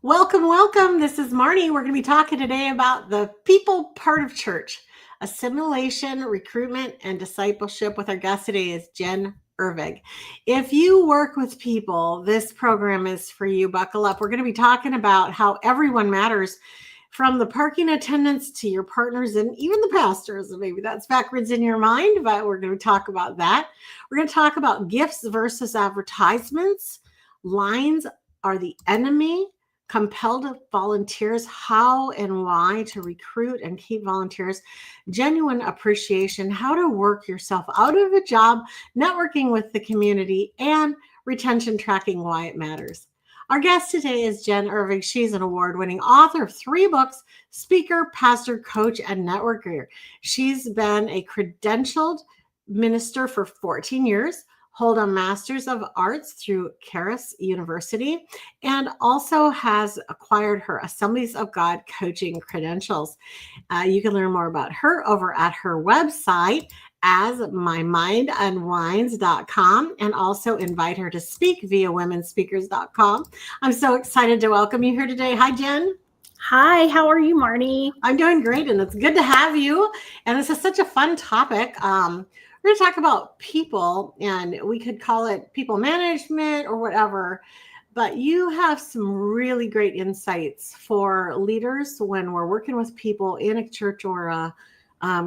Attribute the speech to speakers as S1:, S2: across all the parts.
S1: Welcome, welcome. This is Marnie. We're going to be talking today about the people part of church, assimilation, recruitment, and discipleship. With our guest today is Jen Ervig. If you work with people, this program is for you. Buckle up. We're going to be talking about how everyone matters, from the parking attendants to your partners and even the pastors. Maybe that's backwards in your mind, but we're going to talk about that. We're going to talk about gifts versus advertisements. Lines are the enemy. Compelled volunteers, how and why to recruit and keep volunteers, genuine appreciation, how to work yourself out of a job, networking with the community, and retention tracking, why it matters. Our guest today is Jen Ervig. She's an award-winning author of 3 books, speaker, pastor, coach, and networker. She's been a credentialed minister for 14 years, hold a Master's of Arts through Kairos University, and also has acquired her Assemblies of God coaching credentials. You can learn more about her over at her website, asmymindunwinds.com, and also invite her to speak via womenspeakers.com. I'm so excited to welcome you here today. Hi, Jen.
S2: Hi, how are you, Marnie?
S1: I'm doing great, and it's good to have you. And this is such a fun topic. We're going to talk about people, and we could call it people management or whatever, but you have some really great insights for leaders when we're working with people in a church or a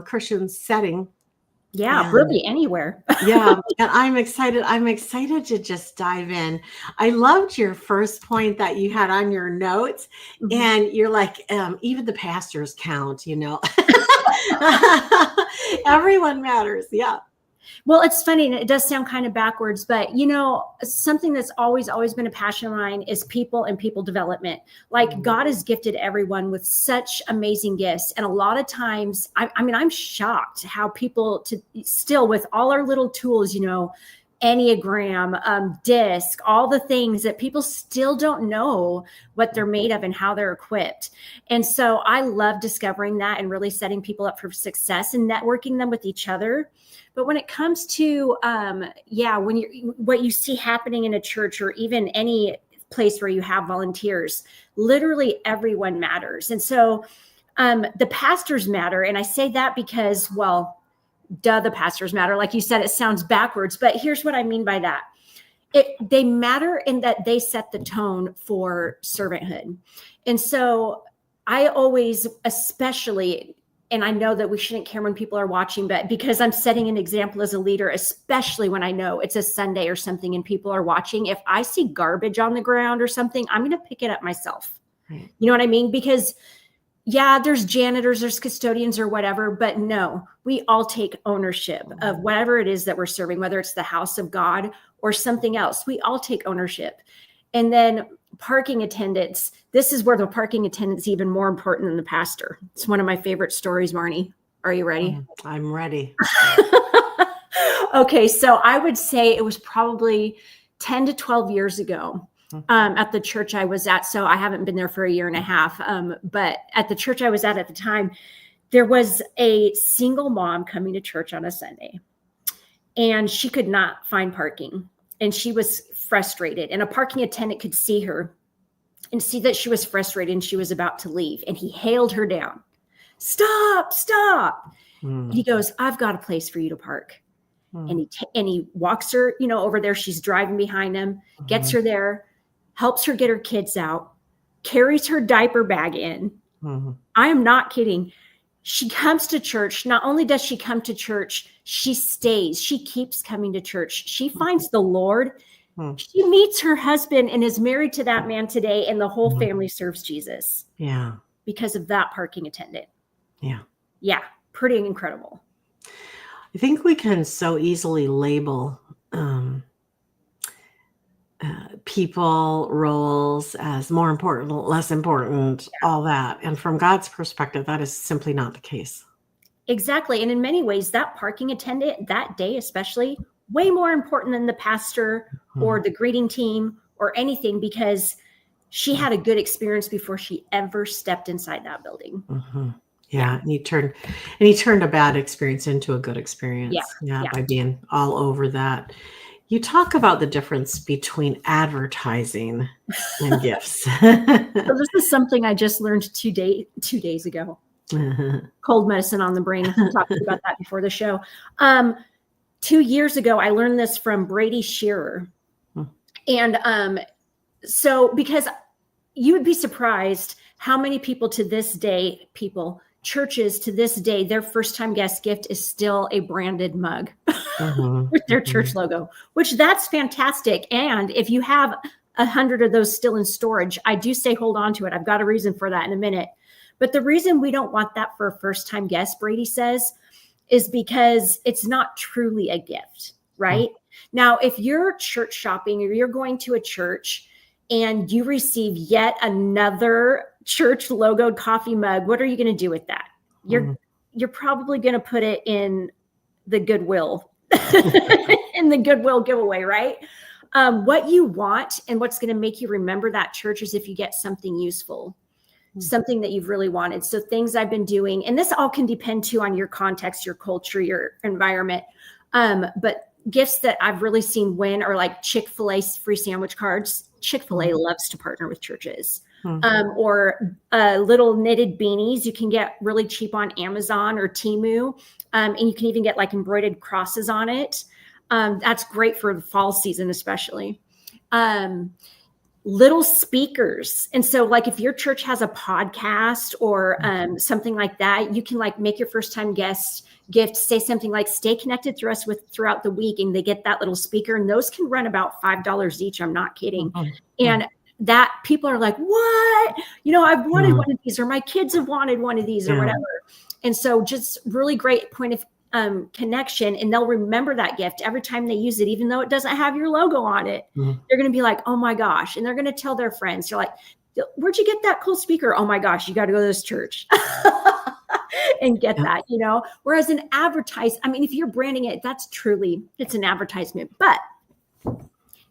S1: Christian setting.
S2: Yeah, really anywhere.
S1: Yeah, and I'm excited to just dive in. I loved your first point that you had on your notes, and you're like, even the pastors count, Everyone matters. Yeah.
S2: Well, it's funny, and it does sound kind of backwards, but something that's always been a passion of mine is people and people development. Like God has gifted everyone with such amazing gifts. And a lot of times, I'm shocked how people still with all our little tools, Enneagram, DISC, all the things that people still don't know what they're made of and how they're equipped. And so I love discovering that and really setting people up for success and networking them with each other. But when it comes to, what you see happening in a church or even any place where you have volunteers, literally everyone matters. And so the pastors matter. And I say that because, the pastors matter. Like you said, it sounds backwards, but here's what I mean by that. They matter in that they set the tone for servanthood. And so I always, especially, and I know that we shouldn't care when people are watching, but because I'm setting an example as a leader, especially when I know it's a Sunday or something and people are watching, if I see garbage on the ground or something, I'm going to pick it up myself. Right. You know what I mean? Because there's janitors, there's custodians or whatever, but no, we all take ownership of whatever it is that we're serving, whether it's the house of God or something else. We all take ownership. And then parking attendants, this is where the parking attendant's even more important than the pastor. It's one of my favorite stories, Marnie. Are you ready?
S1: I'm ready.
S2: Okay, so I would say it was probably 10 to 12 years ago. At the church I was at. So I haven't been there for a year and a half. But at the church I was at the time, there was a single mom coming to church on a Sunday, and she could not find parking, and she was frustrated, and a parking attendant could see her and see that she was frustrated and she was about to leave. And he hailed her down. Stop. And he goes, I've got a place for you to park. And he walks her, over there. She's driving behind him, gets her there, helps her get her kids out, carries her diaper bag in. I am not kidding. She comes to church. Not only does she come to church, she stays. She keeps coming to church. She finds the Lord. She meets her husband and is married to that man today, and the whole family serves Jesus. Yeah. Because of that parking attendant. Yeah. Yeah. Pretty incredible.
S1: I think we can so easily label people, roles as more important, less important, all that. And from God's perspective, that is simply not the case.
S2: Exactly. And in many ways, that parking attendant that day, especially, way more important than the pastor or the greeting team or anything, because she had a good experience before she ever stepped inside that building.
S1: Yeah. And he turned a bad experience into a good experience. Yeah. By being all over that. You talk about the difference between advertising and gifts.
S2: So this is something I just learned 2 days ago. Cold medicine on the brain. I talked about that before the show. 2 years ago, I learned this from Brady Shearer. And so because you would be surprised how many people to this day, churches to this day, their first time guest gift is still a branded mug with their church logo, which that's fantastic. And if you have 100 of those still in storage, I do say hold on to it. I've got a reason for that in a minute. But the reason we don't want that for a first time guest, Brady says, is because it's not truly a gift, right? Now, if you're church shopping or you're going to a church and you receive yet another church logoed coffee mug, what are you going to do with that? You're probably going to put it in the Goodwill, in the Goodwill giveaway, right? What you want and what's going to make you remember that church is if you get something useful, something that you've really wanted. So things I've been doing, and this all can depend too on your context, your culture, your environment. But gifts that I've really seen win are like Chick-fil-A free sandwich cards. Chick-fil-A loves to partner with churches. Or little knitted beanies you can get really cheap on Amazon or Temu. And you can even get like embroidered crosses on it. That's great for the fall season, especially. Little speakers. And so like if your church has a podcast or something like that, you can like make your first time guest gift, say something like stay connected throughout the week. And they get that little speaker, and those can run about $5 each. I'm not kidding. And that people are like, what? I've wanted one of these, or my kids have wanted one of these or whatever. And so just really great point of connection, and they'll remember that gift every time they use it, even though it doesn't have your logo on it. They're going to be like, oh my gosh. And they're going to tell their friends, they're like, where'd you get that cool speaker? Oh my gosh, you got to go to this church and get that, whereas an if you're branding it, it's an advertisement, but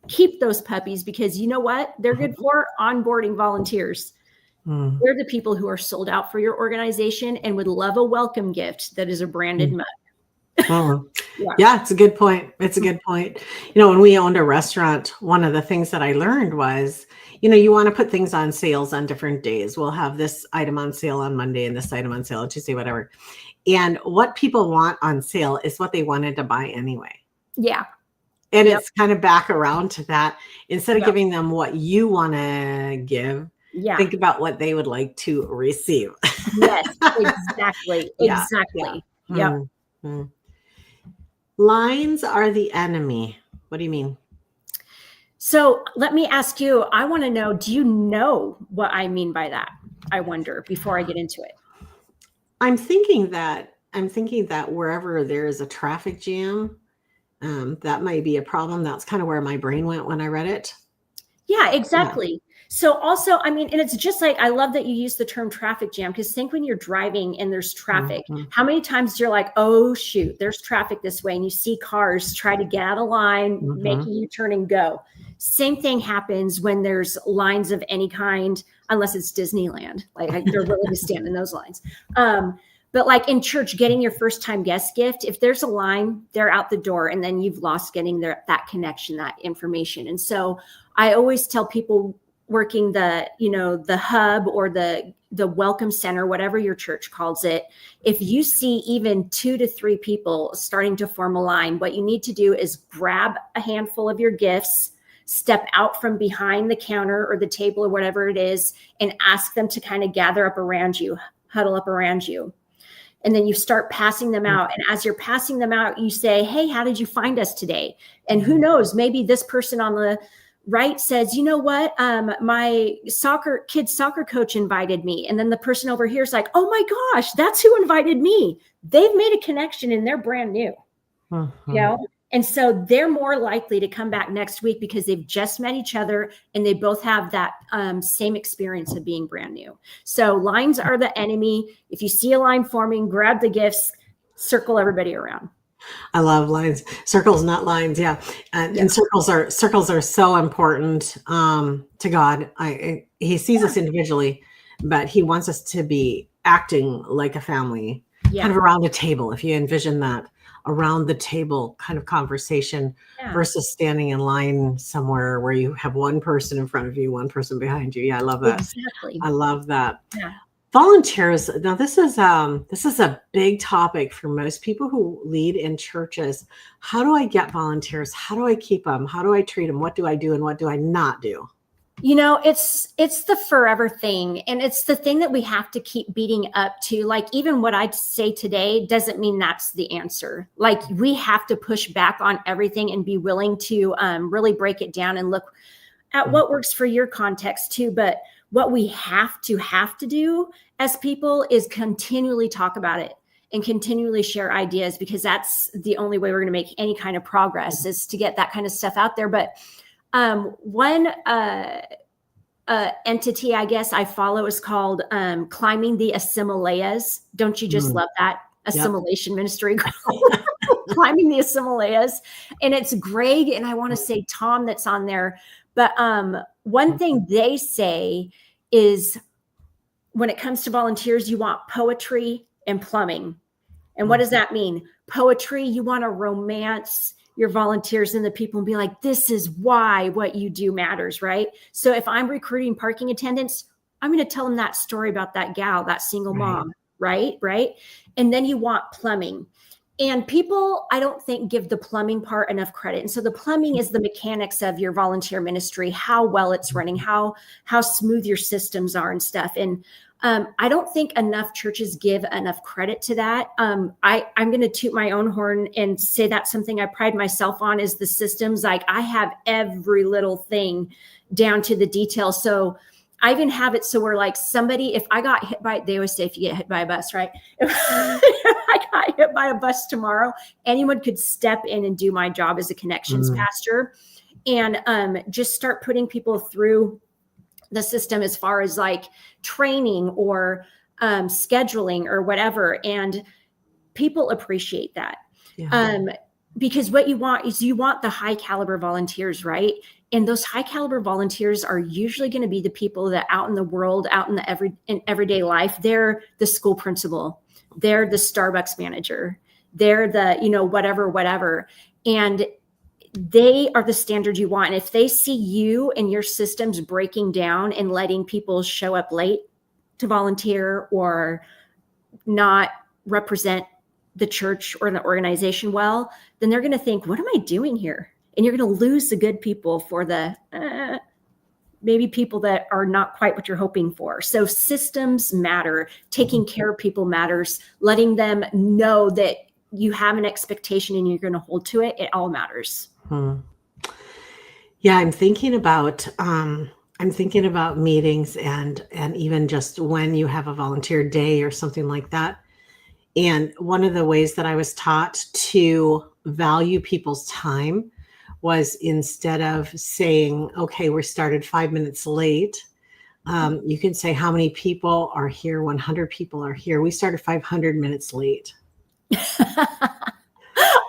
S2: keep those puppies, because you know what? They're good for onboarding volunteers. They're the people who are sold out for your organization and would love a welcome gift that is a branded mug.
S1: Yeah, it's a good point. It's a good point. When we owned a restaurant, one of the things that I learned was, you want to put things on sales on different days. We'll have this item on sale on Monday and this item on sale on Tuesday, whatever. And what people want on sale is what they wanted to buy anyway.
S2: Yeah.
S1: And it's kind of back around to that. Instead of giving them what you want to give, think about what they would like to receive.
S2: Yes, exactly. Exactly. Yeah.
S1: Lines are the enemy. What do you mean?
S2: So let me ask you, I want to know, do you know what I mean by that? I wonder, before I get into it.
S1: I'm thinking that wherever there is a traffic jam, that might be a problem. That's kind of where my brain went when I read it.
S2: Yeah, exactly. Yeah. So also, and it's just like, I love that you use the term traffic jam, because think when you're driving and there's traffic, how many times you're like, oh shoot, there's traffic this way. And you see cars try to get out of line, make a U-turn and go. Same thing happens when there's lines of any kind, unless it's Disneyland. Like they're willing to stand in those lines. But like in church, getting your first time guest gift, if there's a line, they're out the door, and then you've lost getting that connection, that information. And so I always tell people working the hub or the welcome center, whatever your church calls it, if you see even 2 to 3 people starting to form a line, what you need to do is grab a handful of your gifts, step out from behind the counter or the table or whatever it is, and ask them to kind of gather up around you, huddle up around you. And then you start passing them out. And as you're passing them out, you say, hey, how did you find us today? And who knows, maybe this person on the right says, you know what? My kid's soccer coach invited me. And then the person over here is like, oh my gosh, that's who invited me. They've made a connection and they're brand new, And so they're more likely to come back next week because they've just met each other and they both have that same experience of being brand new. So lines are the enemy. If you see a line forming, grab the gifts, circle everybody around.
S1: I love lines, circles, not lines. Yeah. And circles are so important to God. He sees us individually, but he wants us to be acting like a family, kind of around a table. If you envision that, around the table kind of conversation
S2: Yeah,
S1: versus standing in line somewhere where you have one person in front of you, one person behind you. Yeah, I love that.
S2: exactly.
S1: I love that.
S2: Yeah.
S1: Volunteers. Now, this is a big topic for most people who lead in churches. How do I get volunteers? How do I keep them? How do I treat them? What do I do and what do I not do?
S2: It's the forever thing, and it's the thing that we have to keep beating up to. Like, even what I say today doesn't mean that's the answer. Like, we have to push back on everything and be willing to really break it down and look at what works for your context too. But what we have to do as people is continually talk about it and continually share ideas, because that's the only way we're going to make any kind of progress, is to get that kind of stuff out there. But one entity, I guess, I follow is called Climbing the Assimilation. Don't you just love that? Assimilation ministry. Climbing the Assimilation. And it's Greg, and I want to say Tom that's on there. But one thing they say is, when it comes to volunteers, you want poetry and plumbing. And what does that mean? Poetry, you want to romance your volunteers and the people and be like, this is why what you do matters, right? So if I'm recruiting parking attendants, I'm going to tell them that story about that gal, that single mom, right? And then you want plumbing. And people, I don't think, give the plumbing part enough credit. And so the plumbing is the mechanics of your volunteer ministry, how well it's running, how smooth your systems are and stuff. And I don't think enough churches give enough credit to that. I'm going to toot my own horn and say that's something I pride myself on, is the systems. Like, I have every little thing down to the detail. So I even have it so where, like, somebody, if I got hit by, they always say if you get hit by a bus, right? If I got hit by a bus tomorrow, anyone could step in and do my job as a connections pastor, and just start putting people through the system as far as like training or scheduling or whatever. And people appreciate that. Because what you want is, you want the high caliber volunteers, right? And those high caliber volunteers are usually going to be the people that out in the world, out in the everyday life, they're the school principal, they're the Starbucks manager, they're the, whatever. And they are the standard you want. And if they see you and your systems breaking down and letting people show up late to volunteer or not represent the church or the organization well, then they're going to think, what am I doing here? And you're going to lose the good people for the maybe people that are not quite what you're hoping for. So systems matter. Taking care of people matters. Letting them know that you have an expectation and you're going to hold to it. It all matters.
S1: Yeah, I'm thinking about meetings and even just when you have a volunteer day or something like that. And one of the ways that I was taught to value people's time was, instead of saying, okay, we started 5 minutes late, you can say, how many people are here? 100 people are here. We started 500 minutes late.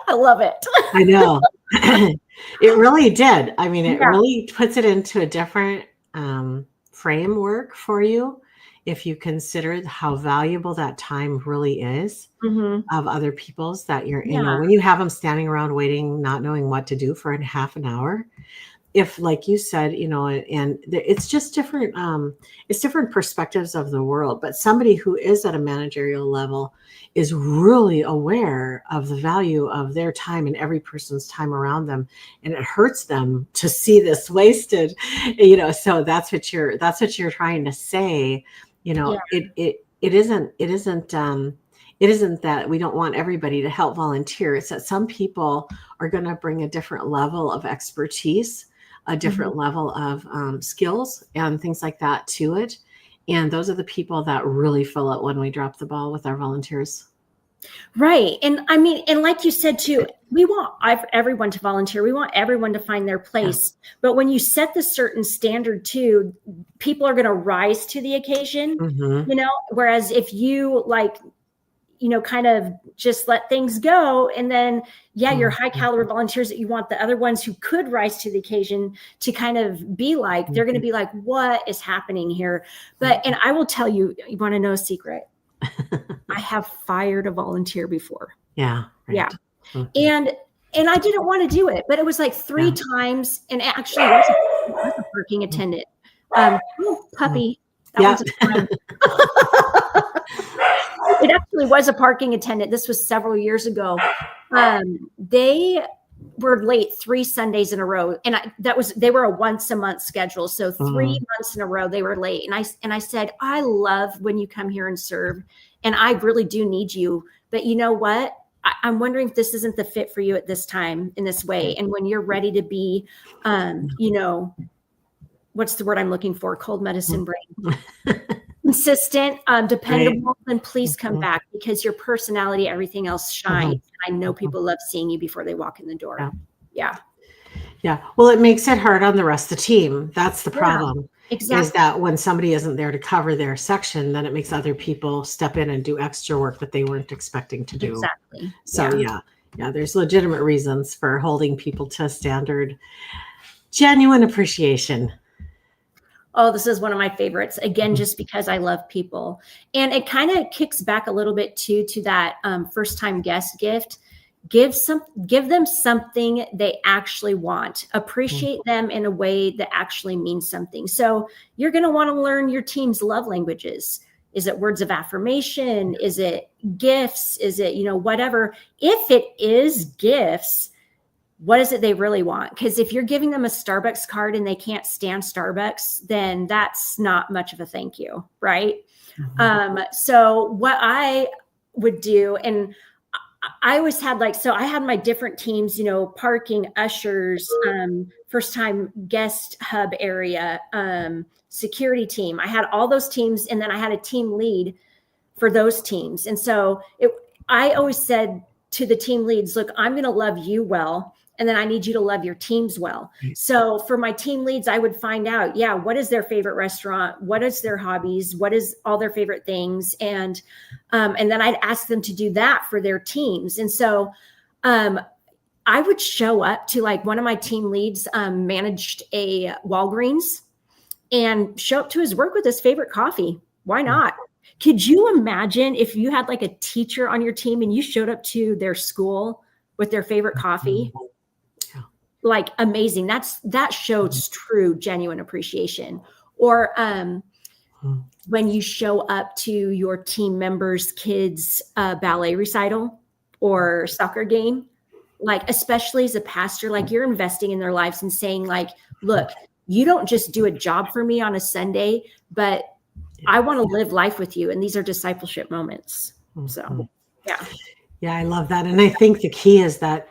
S2: I love it.
S1: I know. It really did. I mean, it really puts it into a different framework for you, if you consider how valuable that time really is of other people's, that you're, when you have them standing around waiting, not knowing what to do for a half an hour. If, like you said, and it's just different, it's different perspectives of the world, but somebody who is at a managerial level is really aware of the value of their time and every person's time around them. And it hurts them to see this wasted, so that's what you're trying to say. It isn't that we don't want everybody to help volunteer. It's that some people are going to bring a different level of expertise, a different level of skills and things like that to it. And those are the people that really fill it when we drop the ball with our volunteers.
S2: Right. And I mean, and like you said too, we want everyone to volunteer. We want everyone to find their place. Yeah. But when you set the certain standard too, people are going to rise to the occasion, whereas if you kind of just let things go, and then, your high caliber volunteers that you want, the other ones who could rise to the occasion to kind of be like, they're going to be like, what is happening here? But, and I will tell you, you want to know a secret? I have fired a volunteer before.
S1: Yeah. Right.
S2: Yeah. And I didn't want to do it, but it was like 3 times, and actually it was a parking attendant. Puppy. That one's a friend. It actually was a parking attendant. This was several years ago. They were late 3 Sundays in a row, and they were a once a month schedule. So 3 months in a row they were late, and I said, I love when you come here and serve, and I really do need you. But you know what? I'm wondering if this isn't the fit for you at this time in this way. And when you're ready to be, what's the word I'm looking for? Cold medicine brain. Consistent, dependable, then please come back, because your personality, everything else shines. I know people love seeing you before they walk in the door. Yeah.
S1: Well, it makes it hard on the rest of the team. That's the problem.
S2: Exactly.
S1: Is that when somebody isn't there to cover their section, then it makes other people step in and do extra work that they weren't expecting to do.
S2: Exactly.
S1: So there's legitimate reasons for holding people to a standard. Genuine appreciation.
S2: Oh, this is one of my favorites. Again, just because I love people. And it kind of kicks back a little bit too to that first time guest gift. Give them something they actually want. Appreciate them in a way that actually means something. So you're going to want to learn your team's love languages. Is it words of affirmation? Is it gifts? Is it, whatever? If it is gifts, what is it they really want? Because if you're giving them a Starbucks card and they can't stand Starbucks, then that's not much of a thank you, right? So what I would do, and I always had I had my different teams, parking, ushers, first time guest hub area, security team. I had all those teams, and then I had a team lead for those teams. And so I always said to the team leads, look, I'm going to love you well, and then I need you to love your teams well. So for my team leads, I would find out, what is their favorite restaurant? What is their hobbies? What is all their favorite things? And then I'd ask them to do that for their teams. And so I would show up to one of my team leads managed a Walgreens, and show up to his work with his favorite coffee. Why not? Could you imagine if you had a teacher on your team and you showed up to their school with their favorite coffee? Amazing. That shows true, genuine appreciation. Or when you show up to your team members' kids' ballet recital or soccer game, especially as a pastor, you're investing in their lives and saying look, you don't just do a job for me on a Sunday, but I want to live life with you. And these are discipleship moments. So,
S1: Yeah, I love that. And I think the key is that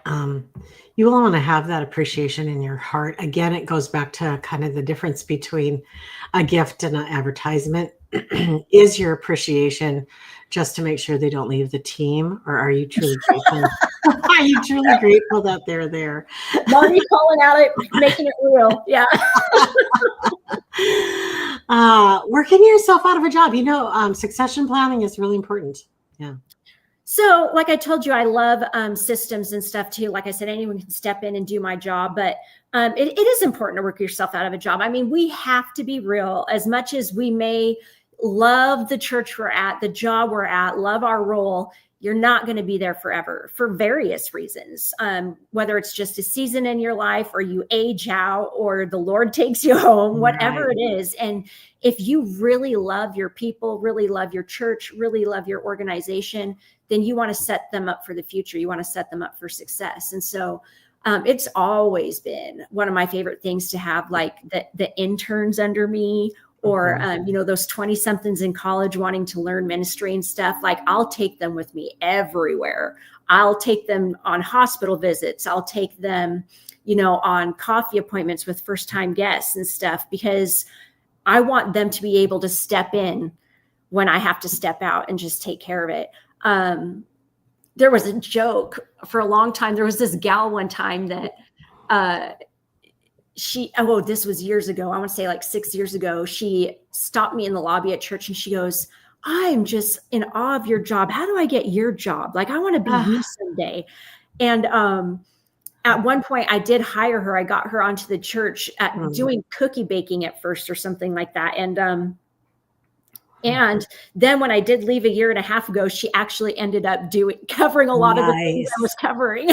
S1: you will want to have that appreciation in your heart. Again, it goes back to kind of the difference between a gift and an advertisement. Is your appreciation just to make sure they don't leave the team, or are you truly grateful? Are you truly grateful that they're there?
S2: Marnie calling out it, making it real. Yeah.
S1: Working yourself out of a job. Succession planning is really important. Yeah.
S2: So like I told you, I love systems and stuff too. Like I said, anyone can step in and do my job, but it is important to work yourself out of a job. I mean, we have to be real. As much as we may love the church we're at, the job we're at, love our role, you're not going to be there forever for various reasons. Whether it's just a season in your life, or you age out, or the Lord takes you home, whatever it is. And if you really love your people, really love your church, really love your organization, then you want to set them up for the future. You want to set them up for success. And so it's always been one of my favorite things to have the interns under me, or, those 20 somethings in college wanting to learn ministry and stuff. I'll take them with me everywhere. I'll take them on hospital visits. I'll take them, on coffee appointments with first time guests and stuff, because I want them to be able to step in when I have to step out and just take care of it. There was a joke for a long time. There was this gal one time that, this was years ago. I want to say 6 years ago. She stopped me in the lobby at church and she goes, I'm just in awe of your job. How do I get your job? I want to be you someday. And at one point I did hire her. I got her onto the church at doing cookie baking at first or something like that. And And then when I did leave a year and a half ago, she actually ended up covering a lot of the things I was covering.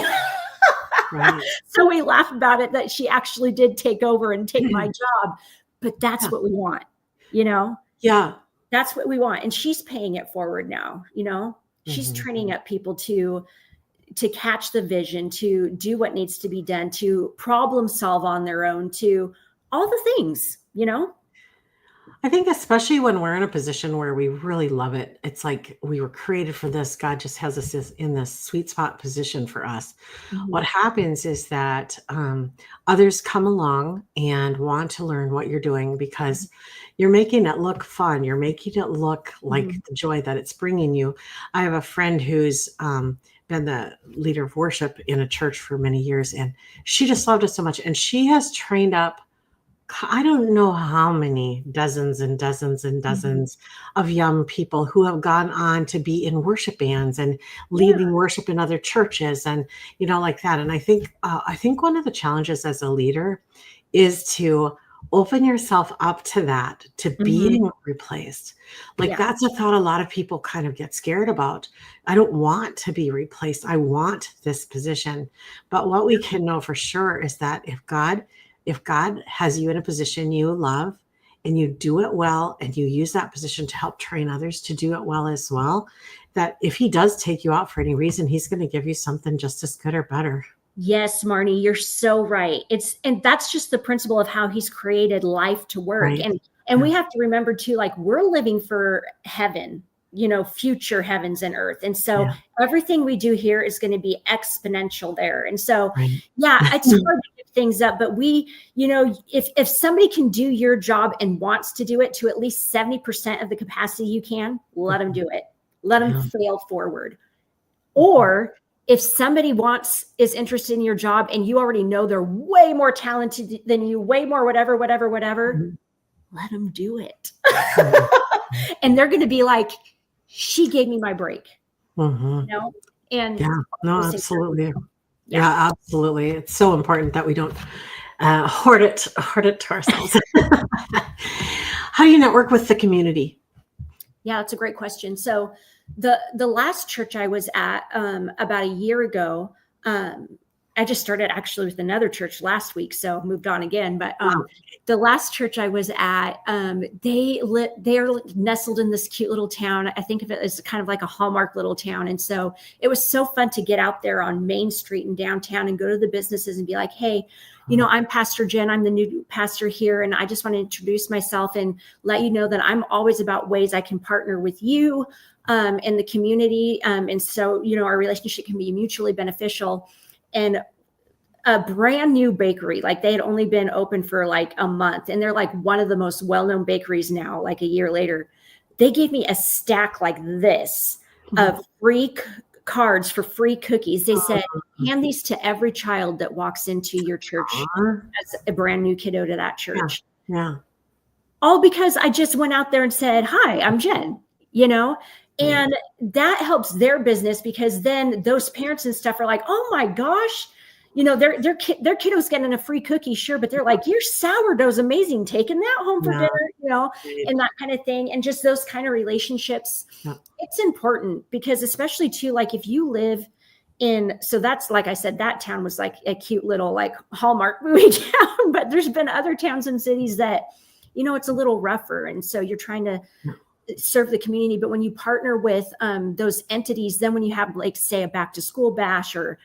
S1: Right.
S2: So we laugh about it that she actually did take over and take my job, but that's what we want,
S1: Yeah.
S2: That's what we want. And she's paying it forward now, she's training up people to catch the vision, to do what needs to be done, to problem solve on their own, to all the things,
S1: I think especially when we're in a position where we really love it, it's like we were created for this. God just has us in this sweet spot position for us. What happens is that others come along and want to learn what you're doing because you're making it look fun. You're making it look like the joy that it's bringing you. I have a friend who's been the leader of worship in a church for many years, and she just loved it so much. And she has trained up, I don't know how many dozens and dozens and dozens of young people who have gone on to be in worship bands and leading worship in other churches and, like that. And I think one of the challenges as a leader is to open yourself up to that, to being replaced. That's a thought a lot of people kind of get scared about. I don't want to be replaced. I want this position. But what we can know for sure is that if God has you in a position you love and you do it well, and you use that position to help train others to do it well as well, that if he does take you out for any reason, he's going to give you something just as good or better.
S2: Yes, Marnie, you're so right. And that's just the principle of how he's created life to work. Right. And we have to remember too, like we're living for heaven, future heavens and earth. And so everything we do here is going to be exponential there. And so, it's hard to give things up, but if somebody can do your job and wants to do it to at least 70% of the capacity you can, let them do it. Let them fail forward. Or if somebody is interested in your job and you already know they're way more talented than you, way more, whatever, let them do it. And they're going to be like, she gave me my break, And
S1: absolutely. Yeah, absolutely. It's so important that we don't hoard it to ourselves. How do you network with the community?
S2: Yeah, that's a great question. So the last church I was at about a year ago, I just started actually with another church last week, so moved on again. But the last church I was at, they're nestled in this cute little town. I think of it as kind of like a Hallmark little town. And so it was so fun to get out there on Main Street in downtown and go to the businesses and be like, hey, I'm Pastor Jen. I'm the new pastor here. And I just want to introduce myself and let you know that I'm always about ways I can partner with you in the community. And so, our relationship can be mutually beneficial. And a brand new bakery, like they had only been open for like a month, and they're like one of the most well-known bakeries now, like a year later. They gave me a stack like this of free cards for free cookies. They said, hand these to every child that walks into your church as a brand new kiddo to that church.
S1: Yeah.
S2: All because I just went out there and said, hi, I'm Jen, and that helps their business, because then those parents and stuff are like, oh my gosh, their kiddo's getting a free cookie, sure, but they're like, your sourdough's amazing, taking that home for dinner, and that kind of thing. And just those kind of relationships, it's important, because especially too, like if you live so that's, like I said, that town was like a cute little like Hallmark movie town, but there's been other towns and cities that, it's a little rougher. And so you're trying to serve the community. But when you partner with those entities, then when you have like, say, a back to school bash or,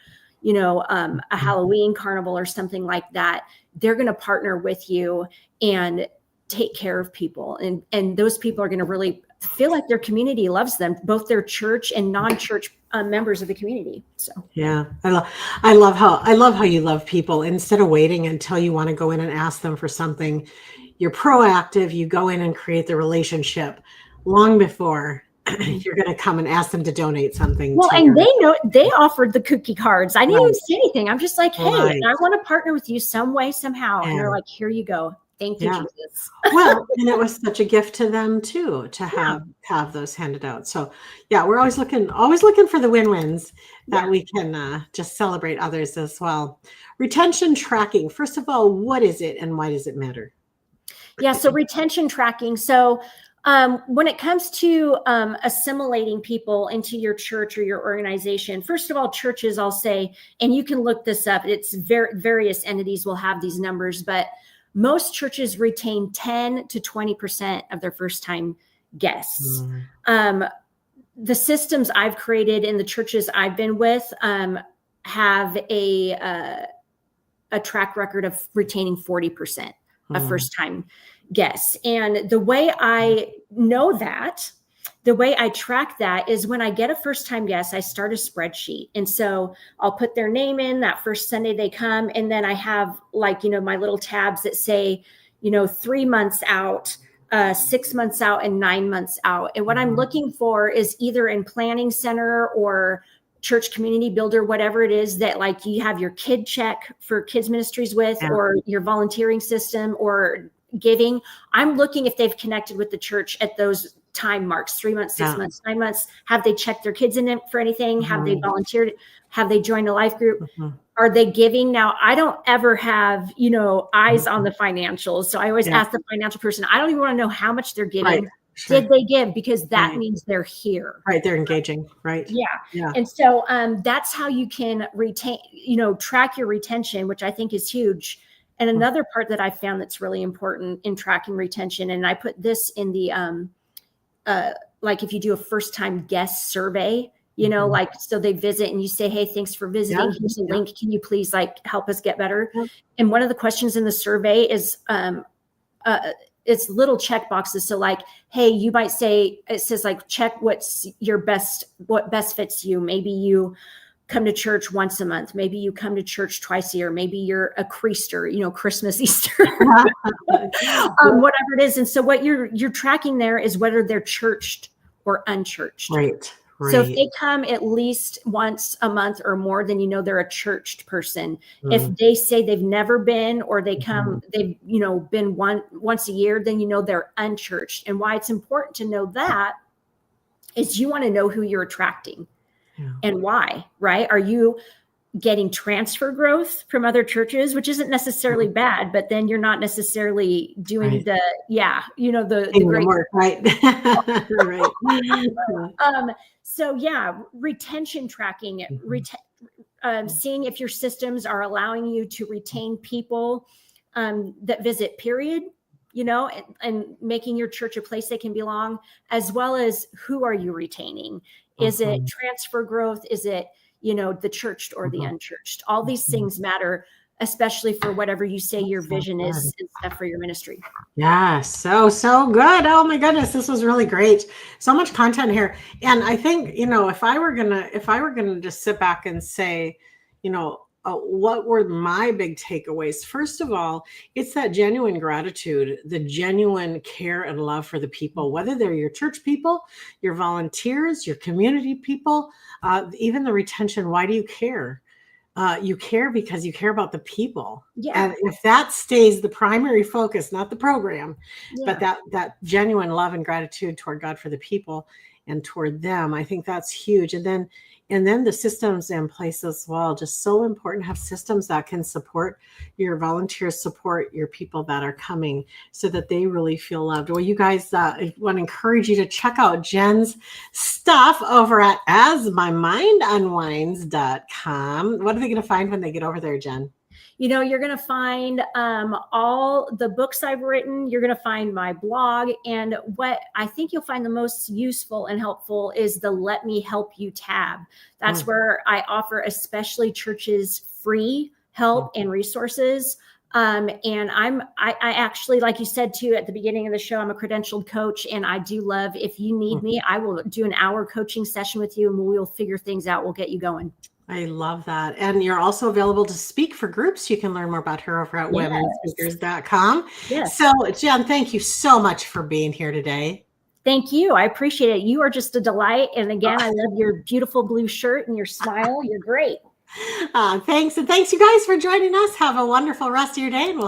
S2: a Halloween carnival or something like that, they're going to partner with you and take care of people. And those people are going to really feel like their community loves them, both their church and non-church members of the community. So,
S1: yeah, I love how you love people. Instead of waiting until you want to go in and ask them for something, you're proactive. You go in and create the relationship long before you're going to come and ask them to donate something.
S2: Well, and they offered the cookie cards. I didn't even say anything. I'm just like, hey, I want to partner with you some way, somehow. And they're like, here you go. Thank you, Jesus.
S1: Well, and it was such a gift to them too, to have those handed out. So we're always looking for the win-wins that we can just celebrate others as well. Retention tracking. First of all, what is it and why does it matter?
S2: Yeah. So retention tracking. So When it comes to assimilating people into your church or your organization, first of all, churches, I'll say, and you can look this up, it's various entities will have these numbers, but most churches retain 10 to 20% of their first-time guests. The systems I've created in the churches I've been with have a track record of retaining 40% of first-time guests. And the way I know that, the way I track that is when I get a first-time guest, I start a spreadsheet. And so I'll put their name in that first Sunday they come. And then I have like, my little tabs that say, 3 months out, 6 months out, and 9 months out. And what I'm looking for is either in planning center or church community builder, whatever it is that like you have your kid check for kids ministries with, or your volunteering system or giving. I'm looking if they've connected with the church at those time marks, 3 months, 6 months, 9 months. Have they checked their kids in it for anything? Have they volunteered? Have they joined a life group? Are they giving? Now, I don't ever have, eyes on the financials. So I always ask the financial person, I don't even want to know how much they're giving.
S1: Right. Sure.
S2: Did they give? Because that means they're here.
S1: Right. They're engaging. Right.
S2: Yeah. And so that's how you can retain, track your retention, which I think is huge. And another part that I found that's really important in tracking retention, and I put this in the, like if you do a first time guest survey, like, so they visit and you say, hey, thanks for visiting. Here's a link. Can you please like help us get better? And one of the questions in the survey is, it's little check boxes. So like, hey, you might say, it says like, check what best fits you. Maybe you come to church once a month. Maybe you come to church twice a year. Maybe you're a creaster, Christmas, Easter, whatever it is. And so what you're tracking there is whether they're churched or unchurched.
S1: Right.
S2: So if they come at least once a month or more, then they're a churched person. If they say they've never been, or they come, they've been once a year, then they're unchurched. And why it's important to know that is you want to know who you're attracting and why, right? Are you getting transfer growth from other churches, which isn't necessarily bad, but then you're not necessarily doing the great
S1: work, right?
S2: Right. So retention tracking, seeing if your systems are allowing you to retain people that visit, period, and making your church a place they can belong, as well as who are you retaining? Is it transfer growth? Is it, the churched or the unchurched? All these things matter, especially for whatever you say your vision is and stuff for your ministry.
S1: Yeah. So good. Oh my goodness. This was really great. So much content here. And I think, if I were going to just sit back and say, what were my big takeaways? First of all, it's that genuine gratitude, the genuine care and love for the people, whether they're your church people, your volunteers, your community people, even the retention. Why do you care? You care because you care about the people. Yeah. And if that stays the primary focus, not the program, but that genuine love and gratitude toward God for the people and toward them, I think that's huge. And then the systems in place as well, just so important to have systems that can support your volunteers, support your people that are coming so that they really feel loved. Well, you guys, I want to encourage you to check out Jen's stuff over at asmymindunwinds.com. What are they going to find when they get over there, Jen?
S2: You're going to find all the books I've written. You're going to find my blog. And what I think you'll find the most useful and helpful is the Let Me Help You tab. That's where I offer especially churches free help and resources. And I actually, like you said, too, at the beginning of the show, I'm a credentialed coach. And I do love, if you need me, I will do an hour coaching session with you and we'll figure things out. We'll get you going.
S1: I love that. And you're also available to speak for groups. You can learn more about her over at womenspeakers.com.
S2: Yes.
S1: So, Jen, thank you so much for being here today.
S2: Thank you. I appreciate it. You are just a delight. And again, I love your beautiful blue shirt and your smile. You're great.
S1: Thanks. And thanks, you guys, for joining us. Have a wonderful rest of your day. And we'll